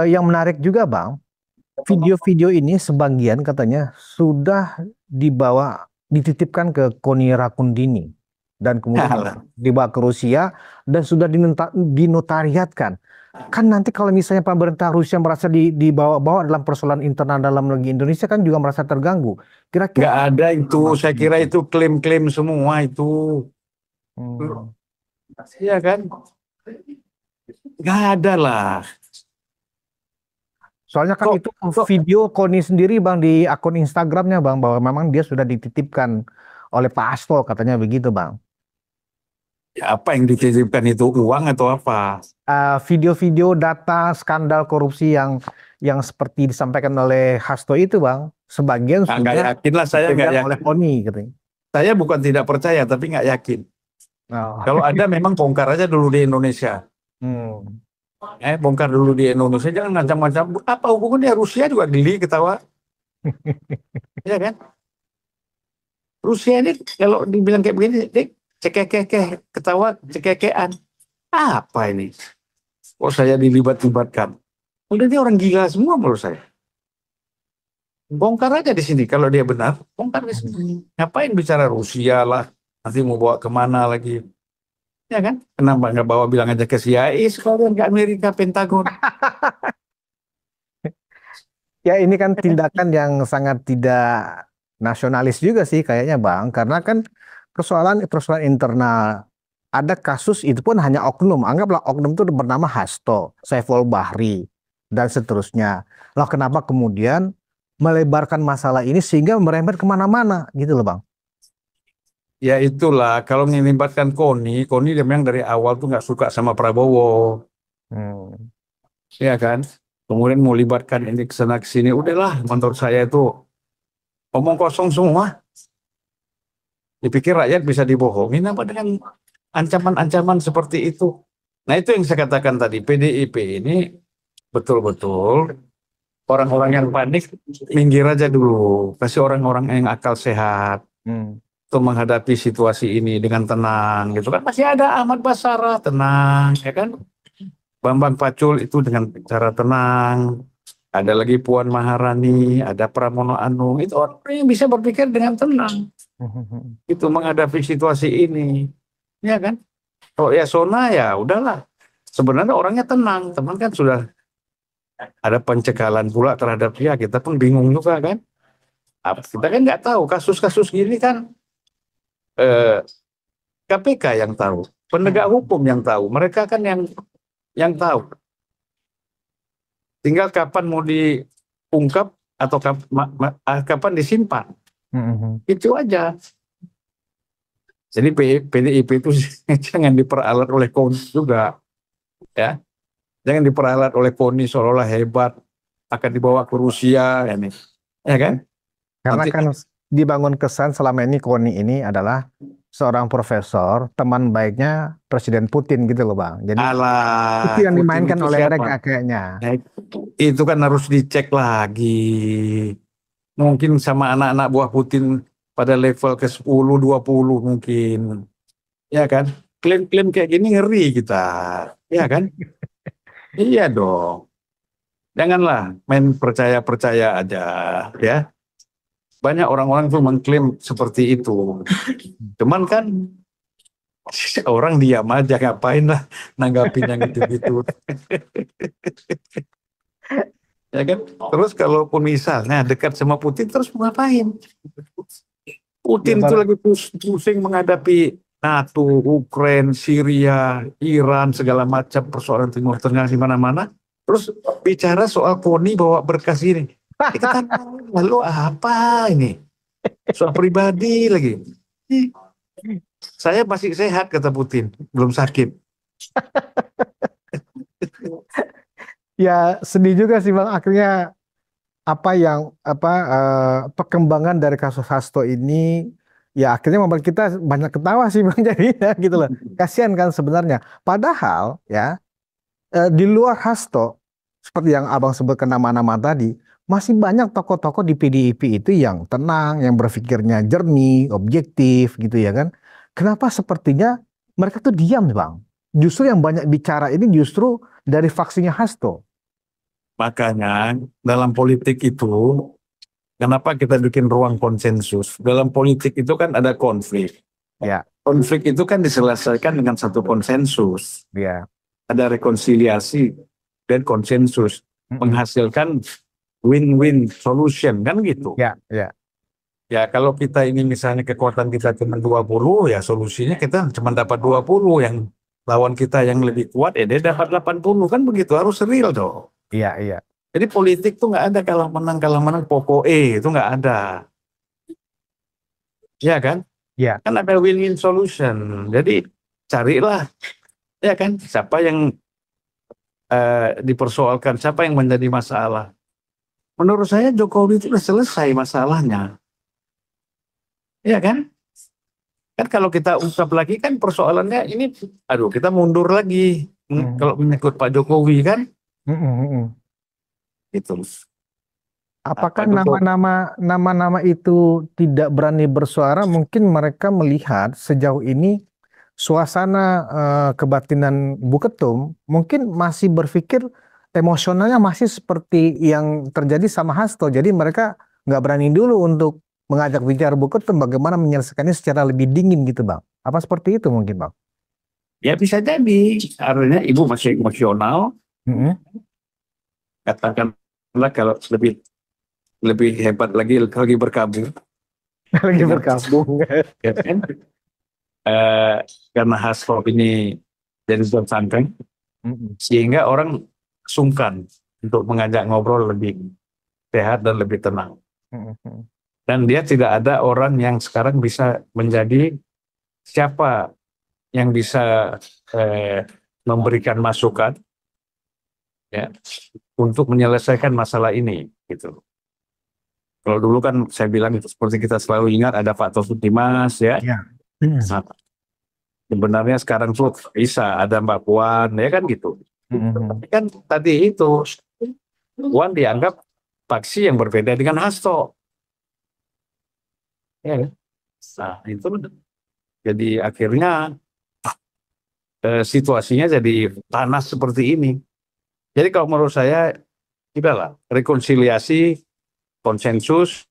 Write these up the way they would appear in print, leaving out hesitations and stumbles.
Yang menarik juga Bang, video-video ini sebagian katanya sudah dititipkan ke Koni Rakundini dan kemudian Alah. dibawa ke Rusia dan sudah dinotariatkan. Kan nanti kalau misalnya pemerintah Rusia merasa dibawa-bawa dalam persoalan internal dalam negeri Indonesia kan juga merasa terganggu. Nggak Kira-kira ada itu, saya kira gitu. itu klaim-klaim semua itu. Hmm. Iya kan? Nggak ada lah. Soalnya kan Kok, itu kok video Koni sendiri Bang di akun Instagramnya Bang bahwa memang dia sudah dititipkan oleh Pak Hasto katanya begitu Bang. ya apa yang dititipkan itu uang atau apa? Video-video data skandal korupsi yang seperti disampaikan oleh Hasto itu Bang, sebagian Nah, nggak sudah yakin lah, saya nggak dipegang oleh yakin. Koni katanya. Saya bukan tidak percaya, tapi nggak yakin. Oh. Kalau ada memang bongkar aja dulu di Indonesia. Hmm. Bongkar dulu di Indonesia, jangan macam-macam. Apa hubungannya Rusia juga geli ketawa, ya kan? Rusia ini kalau dibilang kayak begini, cekekekeh, ketawa, cekekean. Apa ini? Kok saya dilibat-libatkan? Udah dia orang gila semua menurut saya. Bongkar aja di sini kalau dia benar, bongkar di sini. Ngapain bicara Rusia lah? Nanti mau bawa kemana lagi? Ya kan? Kenapa nggak bawa bilang aja ke CIA sekalian ke Amerika Pentagon? Ya ini kan tindakan yang sangat tidak nasionalis juga sih kayaknya Bang, karena kan persoalan internal ada kasus itu pun hanya oknum, anggaplah oknum itu bernama Hasto, Saiful Bahri dan seterusnya. Lah kenapa kemudian melebarkan masalah ini sehingga merembet kemana-mana gitu loh Bang. Ya itulah, kalau melibatkan Koni dia memang dari awal tuh nggak suka sama Prabowo, Hmm. ya kan? Kemudian mau libatkan ini ke sana ke sini, udahlah menurut saya itu omong kosong semua. Dipikir rakyat bisa dibohongin apa dengan ancaman-ancaman seperti itu. Nah itu yang saya katakan tadi, PDIP ini betul-betul orang-orang yang panik, minggir aja dulu. Kasih orang-orang yang akal sehat Hmm. untuk menghadapi situasi ini dengan tenang gitu kan. Masih ada Ahmad Basarah tenang, ya kan? Bambang Pacul itu dengan cara tenang. Ada lagi Puan Maharani, ada Pramono Anung. Itu orang yang bisa berpikir dengan tenang. Itu menghadapi situasi ini, ya kan? Kalau Yasona ya udahlah. Sebenarnya orangnya tenang, teman kan sudah ada pencekalan pula terhadap dia. Kita pun bingung juga kan. Kita kan nggak tahu kasus-kasus gini kan eh, KPK yang tahu, penegak hukum yang tahu. Mereka kan yang tahu. Tinggal kapan mau diungkap atau kapan disimpan. Itu aja. Jadi PDIP itu jangan diperalat oleh KONI juga, ya. Jangan diperalat oleh KONI seolah-olah hebat akan dibawa ke Rusia, ya kan? Karena Nanti kan dibangun kesan selama ini Koni ini adalah seorang profesor, teman baiknya Presiden Putin gitu loh Bang. Jadi itu alah, yang Putin dimainkan itu oleh siapa? mereka kayaknya. Nah, itu kan harus dicek lagi. Mungkin sama anak-anak buah Putin pada level ke 10, 20 mungkin. Ya kan? Klaim-klaim kayak gini ngeri kita. Ya kan? Iya dong. Janganlah main percaya-percaya aja. Ya. Banyak orang-orang tuh mengklaim seperti itu. Cuman kan orang diam aja, ngapain lah nanggapin yang gitu-gitu. Ya kan? Terus kalaupun misalnya dekat sama Putin, terus mau ngapain? Ya Putin itu Bang. lagi pusing menghadapi NATO, Ukraina, Syria, Iran, segala macam persoalan Timur Tengah di mana-mana. Terus bicara soal KONI bawa berkas ini. Kita lalu apa ini? Soal pribadi lagi. Ih, saya masih sehat kata Putin, belum sakit. Ya sedih juga sih Bang. Akhirnya perkembangan dari kasus Hasto ini ya akhirnya membuat kita banyak ketawa sih Bang. Jadi ya, gitu loh. Kasihan kan sebenarnya. Padahal ya di luar Hasto seperti yang Abang sebutkan nama-nama tadi, masih banyak tokoh-tokoh di PDIP itu yang tenang, yang berpikirnya jernih, objektif gitu ya kan. Kenapa sepertinya mereka tuh diam Bang? Justru yang banyak bicara ini justru dari faksinya Hasto. Makanya dalam politik itu, kenapa kita bikin ruang konsensus? Dalam politik itu kan ada konflik. Ya, Konflik itu kan diselesaikan dengan satu konsensus. ya. Ada rekonsiliasi dan konsensus. Mm-mm. Menghasilkan win-win solution, kan gitu. Ya, ya. Ya kalau kita ini misalnya kekuatan kita cuma 20, ya solusinya kita cuma dapat 20. Yang lawan kita yang lebih kuat, ya dia dapat 80. Kan begitu, harus real dong. Iya, iya. Jadi politik tuh nggak ada kalah menang pokoknya itu nggak ada, ya kan? Ya. Kan ada win-win solution. Jadi carilah, ya kan? Siapa yang dipersoalkan, siapa yang menjadi masalah. Menurut saya Jokowi itu sudah selesai masalahnya, ya kan? Kan kalau kita ungkap lagi kan persoalannya ini, aduh kita mundur lagi. Kalau menyangkut Pak Jokowi kan, Mm-mm. itu. Apakah Pak Jokowi, nama-nama itu tidak berani bersuara? Mungkin mereka melihat sejauh ini suasana kebatinan Bu Ketum mungkin masih berpikir emosionalnya masih seperti yang terjadi sama Hasto. Jadi mereka nggak berani dulu untuk mengajak bicara Bu Ketum bagaimana menyelesaikannya secara lebih dingin gitu, Bang. Apa seperti itu mungkin, Bang? ya bisa jadi, artinya ibu masih emosional, Mm-mm. katakanlah kalau lebih lebih hebat lagi berkabung, Lagi dengan berkabung. ya kan? Eh, karena Hasto ini jadi tersangka, Mm-mm. sehingga orang sungkan untuk mengajak ngobrol lebih sehat dan lebih tenang. Mm-mm. Dan dia tidak ada orang yang sekarang bisa menjadi siapa yang bisa memberikan masukan, ya, untuk menyelesaikan masalah ini, gitu. Kalau dulu kan saya bilang itu seperti kita selalu ingat ada Pak Taufik Dimas, ya. Ya. Mm. Nah, sebenarnya sekarang tuh bisa ada Mbak Puan, ya kan gitu. Mm-mm. Tapi kan tadi itu Puan dianggap faksi yang berbeda dengan Hasto, ya kan? Nah, itu jadi akhirnya situasinya jadi panas seperti ini. Jadi kalau menurut saya, tidaklah rekonsiliasi, konsensus,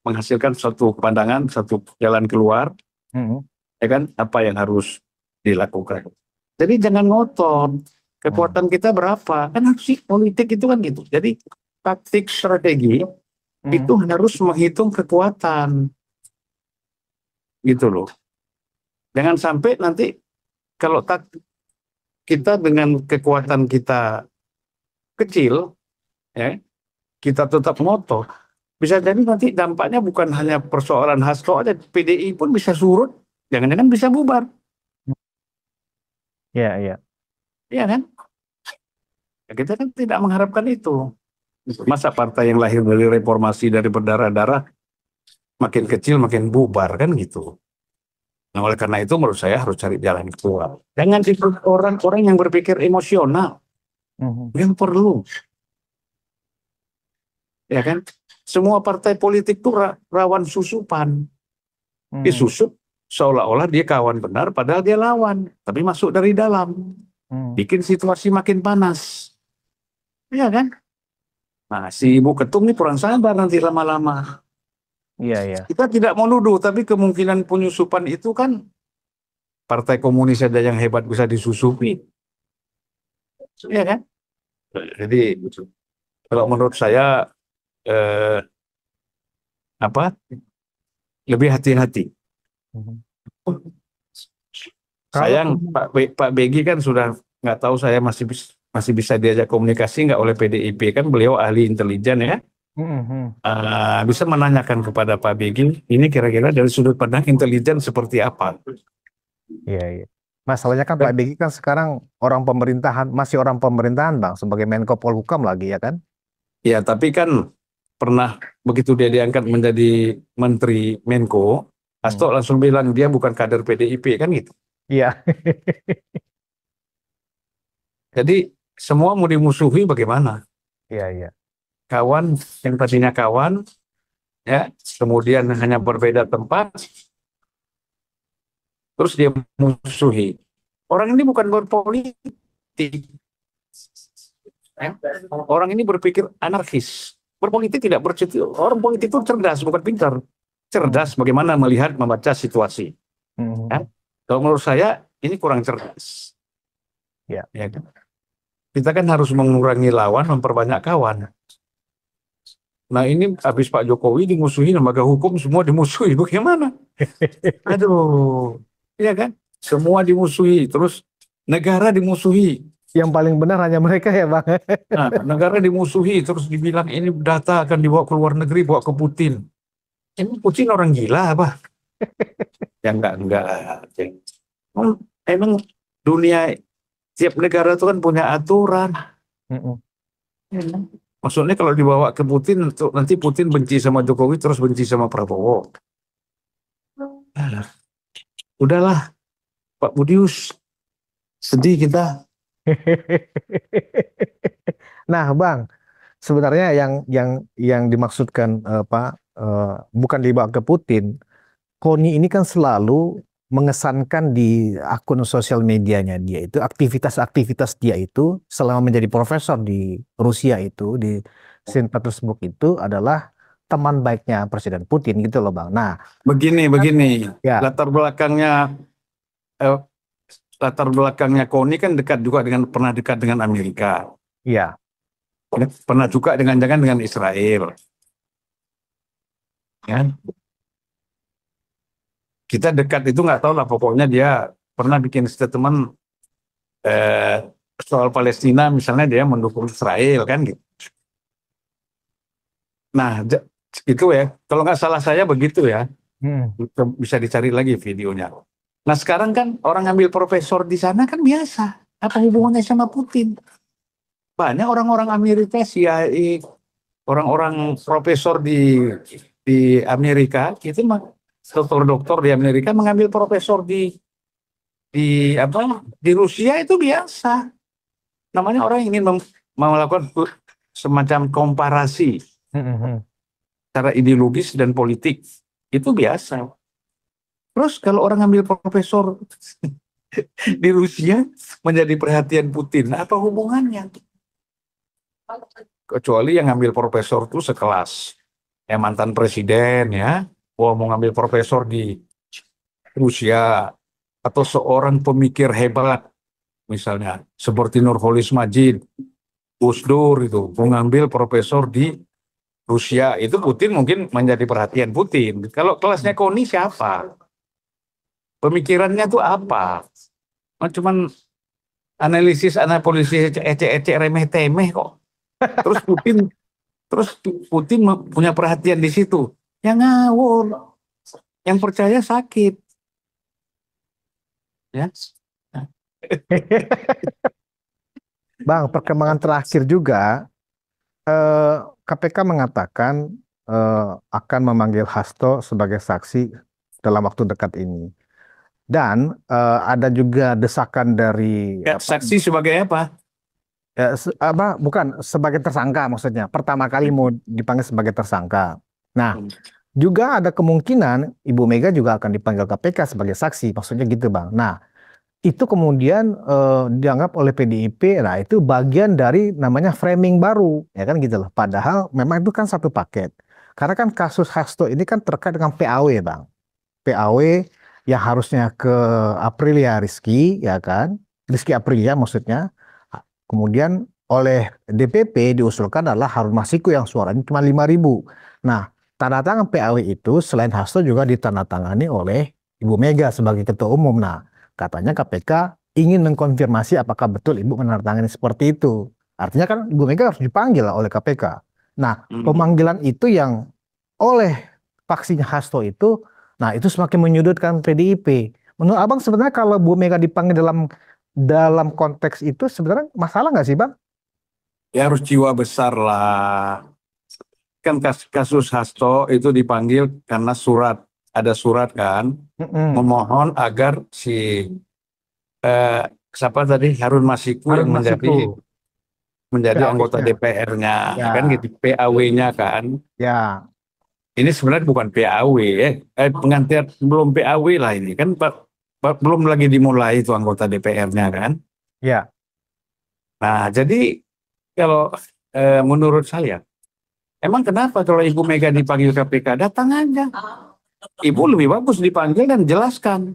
menghasilkan satu pandangan, satu jalan keluar, Mm-mm. ya kan, apa yang harus dilakukan. Jadi jangan ngotot, kekuatan kita berapa, kan harus sih politik itu kan gitu. Jadi taktik strategi itu Mm-mm. harus menghitung kekuatan, gitu loh. Jangan sampai nanti kalau kita dengan kekuatan kita kecil, ya kita tetap ngotot, bisa jadi nanti dampaknya bukan hanya persoalan Hasto aja, PDI pun bisa surut, jangan-jangan bisa bubar, Ya, ya. ya kan? Ya, kita kan tidak mengharapkan itu. Masa partai yang lahir dari reformasi, dari berdarah-darah, makin kecil makin bubar kan gitu. Nah, oleh karena itu menurut saya harus cari jalan keluar. Jangan ikut orang-orang yang berpikir emosional, Mhm. yang perlu, ya kan? Semua partai politik itu rawan susupan. Mhm. Disusup seolah-olah dia kawan benar, padahal dia lawan. Tapi masuk dari dalam, Mhm. bikin situasi makin panas, ya kan? Nah, si Ibu Ketum ini kurang sabar nanti lama-lama. Iya, iya. Kita tidak mau nuduh, tapi kemungkinan penyusupan itu kan partai komunis saja yang hebat bisa disusupi, ya kan? Jadi kalau menurut saya eh, apa lebih hati-hati. Mhm. Kalau Sayang Pak Begi kan sudah nggak tahu saya masih bisa diajak komunikasi nggak oleh PDIP, kan beliau ahli intelijen ya. Mhm. Bisa menanyakan kepada Pak Begi ini kira-kira dari sudut pandang intelijen seperti apa. Iya, iya. Masalahnya kan Pak Begi kan sekarang orang pemerintahan, masih orang pemerintahan, Bang, sebagai Menko Polhukam lagi ya kan? Ya, tapi kan pernah begitu dia diangkat menjadi Menteri Menko, Hmm. Hasto langsung bilang dia bukan kader PDIP kan gitu. Iya. Jadi semua mau dimusuhi bagaimana? Iya, iya. Kawan yang tadinya kawan, ya, kemudian hanya berbeda tempat, terus dia musuhi. Orang ini bukan berpolitik, Ya. Orang ini berpikir anarkis. Berpolitik tidak bercerita. Orang politik itu cerdas, bukan pintar. Cerdas bagaimana melihat, membaca situasi. Ya. Kalau menurut saya ini kurang cerdas. Ya. Ya kan? Kita kan harus mengurangi lawan, memperbanyak kawan. Nah ini habis Pak Jokowi dimusuhi, lembaga hukum semua dimusuhi. Bagaimana? Aduh, iya kan? Semua dimusuhi, terus negara dimusuhi. Yang paling benar hanya mereka ya Bang. Nah, negara dimusuhi, terus dibilang ini data akan dibawa ke luar negeri, bawa ke Putin. Ini Putin orang gila apa? Ya enggak. Emang dunia, tiap negara itu kan punya aturan. Maksudnya kalau dibawa ke Putin, nanti Putin benci sama Jokowi, terus benci sama Prabowo. Udahlah, Pak Budius, sedih kita. Nah, Bang, sebenarnya yang dimaksudkan bukan dibawa ke Putin. Koni ini kan selalu mengesankan di akun sosial medianya dia itu aktivitas-aktivitas dia itu selama menjadi profesor di Rusia itu di Saint Petersburg itu adalah teman baiknya Presiden Putin gitu loh Bang. Nah, begini, ya, latar belakangnya Koni kan pernah dekat dengan Amerika, iya, pernah juga jangan dengan Israel, ya. Kita dekat itu nggak tahu lah, pokoknya dia pernah bikin statement soal Palestina, misalnya dia mendukung Israel kan gitu. Nah, itu ya, kalau nggak salah saya begitu ya, bisa dicari lagi videonya. Nah sekarang kan orang ngambil profesor di sana kan biasa, apa hubungannya sama Putin? Banyak orang-orang Amerika, CIA, orang-orang profesor di Amerika, itu dokter-dokter di Amerika mengambil profesor di Rusia itu biasa. Namanya orang ingin melakukan semacam komparasi secara ideologis dan politik, itu biasa. Terus kalau orang ngambil profesor di Rusia menjadi perhatian Putin, apa hubungannya? Kecuali yang ngambil profesor itu sekelas mantan presiden ya, mau ngambil profesor di Rusia, atau seorang pemikir hebat misalnya seperti Nurholis Majid, Gus Dur itu mengambil profesor di Rusia, itu Putin mungkin menjadi perhatian Putin. Kalau kelasnya Koni siapa? Pemikirannya tuh apa? Cuman analisis ecek-ecek remeh-temeh kok. Terus Putin punya perhatian di situ. Yang ngawur, yang percaya sakit. Ya. Bang, perkembangan terakhir juga KPK mengatakan akan memanggil Hasto sebagai saksi dalam waktu dekat ini. Dan ada juga desakan dari saksi sebagai apa? Bukan sebagai tersangka maksudnya. Pertama kali mau dipanggil sebagai tersangka. Nah, juga ada kemungkinan Ibu Mega juga akan dipanggil KPK sebagai saksi, maksudnya gitu Bang. Nah, itu kemudian dianggap oleh PDIP, nah itu bagian dari namanya framing baru, ya kan gitu loh. Padahal memang itu kan satu paket. Karena kan kasus Hasto ini kan terkait dengan PAW Bang. PAW yang harusnya ke Aprilia Rizky, ya kan? Rizky Aprilia maksudnya. Kemudian oleh DPP diusulkan adalah Harun Masiku yang suaranya cuma 5.000. Nah, tanda tangan PAW itu selain Hasto juga ditandatangani oleh Ibu Mega sebagai ketua umum. Nah, katanya KPK ingin mengkonfirmasi apakah betul Ibu menandatangani seperti itu. Artinya kan Ibu Mega harus dipanggil oleh KPK. Nah, pemanggilan itu yang oleh faksinya Hasto itu, nah itu semakin menyudutkan PDIP. Menurut Abang sebenarnya kalau Bu Mega dipanggil dalam konteks itu sebenarnya masalah nggak sih Bang? Ya harus jiwa besar lah. Kan kasus Hasto itu dipanggil karena ada surat kan, memohon agar siapa tadi Harun Masiku yang menjadi anggota DPR-nya, ya. Kan gitu, PAW-nya kan. Ya. Ini sebenarnya bukan PAW, pengantin belum PAW lah ini kan, belum lagi dimulai itu anggota DPR-nya kan. Ya. Nah, jadi kalau menurut saya, emang kenapa kalau Ibu Mega dipanggil KPK, datang aja. Ibu lebih bagus dipanggil dan jelaskan.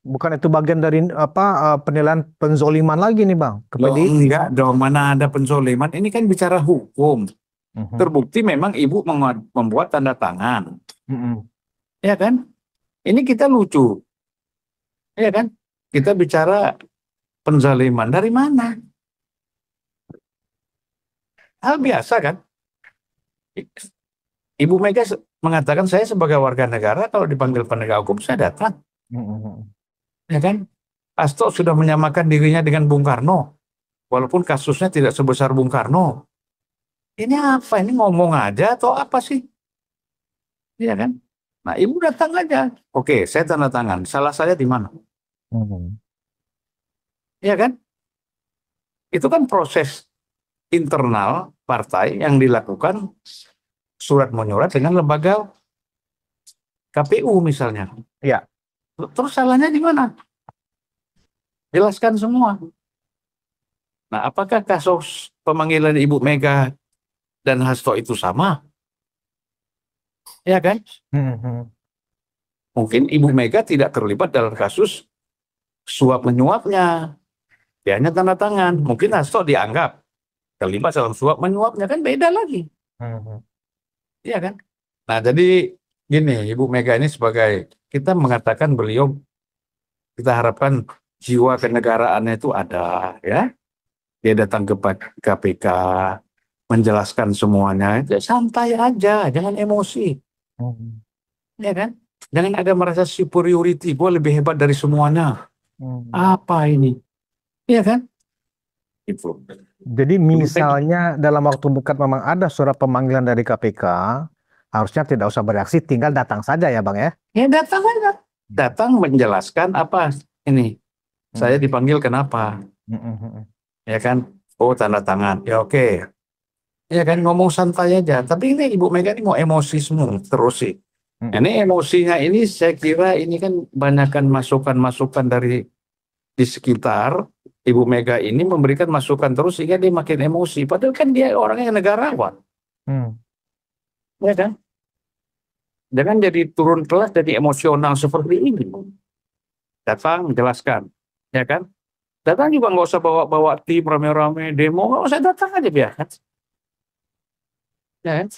Bukan itu bagian dari penilaian penzoliman lagi nih Bang ke Loh, PDIP? enggak dong, mana ada penzoliman. Ini kan bicara hukum. Mhm. Terbukti memang Ibu membuat tanda tangan. Mhm. Ya kan? Ini kita lucu. Ya kan? Kita bicara penzaliman. Dari mana? Hal biasa kan? Ibu Mega mengatakan saya sebagai warga negara kalau dipanggil penegak hukum saya datang. Mhm. Ya kan? Hasto sudah menyamakan dirinya dengan Bung Karno. Walaupun kasusnya tidak sebesar Bung Karno. Ini apa? Ini ngomong aja atau apa sih? Iya kan? Nah, ibu datang aja. Oke, saya tanda tangan. Salah saya di mana? Mhm. Iya kan? Itu kan proses internal partai yang dilakukan surat menyurat dengan lembaga KPU misalnya. Ya. Terus salahnya di mana? Jelaskan semua. Nah, apakah kasus pemanggilan Ibu Mega dan Hasto itu sama? Ya kan? Mhm. Mungkin Ibu Mega tidak terlibat dalam kasus suap menyuapnya. Dia hanya tanda tangan. Mungkin Hasto dianggap terlibat dalam suap menyuapnya, kan beda lagi. Mhm. Iya kan? Nah, jadi gini, Ibu Mega ini sebagai, kita mengatakan beliau, kita harapkan jiwa kenegaraannya itu ada, ya. Dia datang ke KPK, menjelaskan semuanya. Ya, santai aja, jangan emosi. Mhm. Ya kan? Jangan ada merasa superiority, gue lebih hebat dari semuanya. Mhm. Apa ini? Iya kan? Itu. Jadi Ibu Mega, misalnya dalam waktu dekat memang ada surat pemanggilan dari KPK, harusnya tidak usah bereaksi, tinggal datang saja ya Bang ya. ya datang aja. Datang menjelaskan apa ini. Saya Mhm. dipanggil kenapa? Mhm. Ya kan? Oh, tanda tangan. Ya oke. Ya kan, ngomong santai aja. Tapi ini Ibu Mega ini mau emosi semua terus sih. Mhm. Ini emosinya ini saya kira ini kan banyakkan masukan-masukan dari di sekitar Ibu Mega ini memberikan masukan terus sehingga dia makin emosi. Padahal kan dia orangnya negarawan. Mhm. Ya kan? Jangan jadi turun kelas jadi emosional seperti ini. Datang, jelaskan. Ya kan? Datang juga nggak usah bawa-bawa tim rame-rame demo. Nggak usah, datang aja biasa. Ya kan?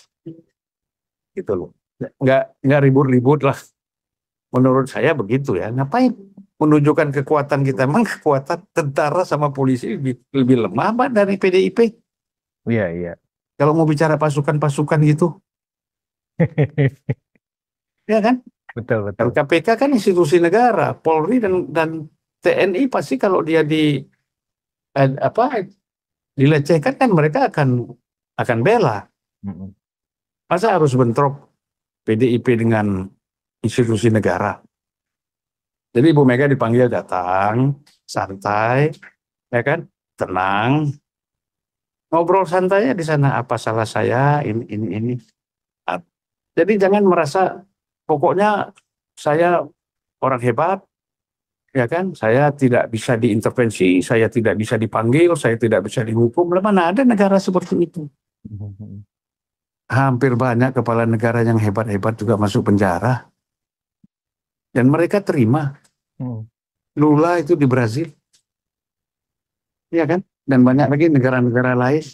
Gitu loh. Nggak ribut-ribut lah. Menurut saya begitu ya. Ngapain menunjukkan kekuatan kita? Emang kekuatan tentara sama polisi lebih lemah apa dari PDIP? Iya, iya. Kalau mau bicara pasukan-pasukan gitu, ya kan? Betul, Kalau betul. KPK kan institusi negara, Polri dan TNI pasti kalau dia apa dilecehkan kan mereka akan bela. Mhm. Masa harus bentrok PDIP dengan institusi negara? Jadi Ibu Mega dipanggil datang, santai, ya kan? Tenang, ngobrol santainya di sana. Apa salah saya? Ini. Ah, jadi jangan merasa pokoknya saya orang hebat, ya kan? Saya tidak bisa diintervensi, saya tidak bisa dipanggil, saya tidak bisa dihukum. Mana ada negara seperti itu? Mhm. Hampir banyak kepala negara yang hebat-hebat juga masuk penjara. Dan mereka terima. Mhm. Lula itu di Brazil, ya kan? Dan banyak lagi negara-negara lain.